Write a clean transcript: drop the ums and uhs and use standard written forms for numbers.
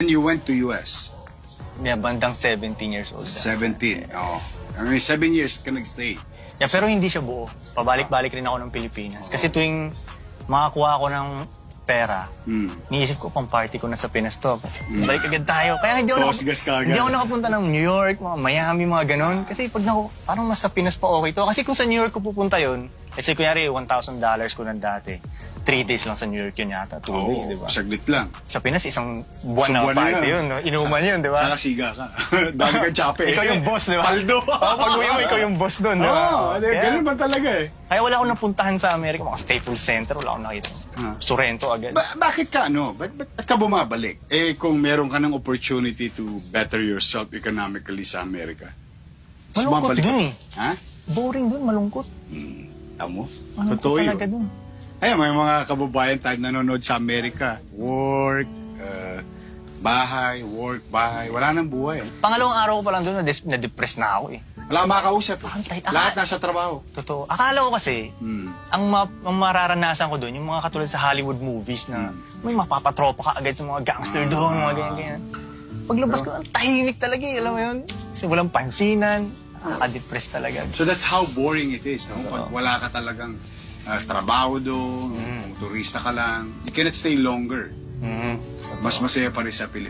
You went to US? Yeah, bandang 17 years old. 17. Oh. I mean, 7 years ka nag-stay. Yeah, pero hindi siya buo. Pabalik-balik rin ako ng Pilipinas. Kasi tuwing makakuha ako ng pera, niisip ko pang party ko na sa Pinas to. Balik agad tayo. Kaya hindi ako, Gas ka agad. hindi ako nakapunta ng New York, mga Miami, mga ganon. Kasi pag parang mas sa Pinas pa okay to. Kasi kung sa New York ko pupunta yun, let's say kunyari $1,000 ko na dati. 3 days lang sa New York yun yata, 2 days, di ba? Saglit lang. Sa Pinas, isang buwan na Isang buwan na party yun. yun, no? Inuman yun, di ba? Saka siga ka. Dami kang chape. Ikaw yung boss, di ba? Paldo. Pag-uwi mo, ikaw yung boss doon, di ba? Ganun ba talaga eh? Kaya wala akong napuntahan sa Amerika, mga Staples Center, wala akong nakita. Sorrento agad. Bakit ka Ba't ka bumabalik? Eh kung meron ka ng opportunity to better yourself economically sa Amerika. Mas Malungkot bumabalik ka. dun eh. Ha? Boring dun, malungkot. Tamo? Malungkot Totoo talaga yun. dun. Ayun, may mga kababayan tayo nanonood sa Amerika. Work, bahay, work, bahay. Wala nang buhay. Pangalawang araw ko pa lang dun, na-depress na ako eh. Wala kang makausap. Antay, Lahat nasa trabaho. Totoo. Akala ko kasi, ang mararanasan ko dun, yung mga katulad sa Hollywood movies na may mapapatropa ka agad sa mga gangster doon, mga ganyan-ganyan. Paglabas ko, ang tahimik talaga eh, alam mo yun? Kasi walang pansinan, nakaka-depress talaga. So that's how boring it is. No? Pag wala ka talagang trabaho doon, kung turista ka lang, you cannot stay longer. Mas masaya pa rin sa Pilipinas.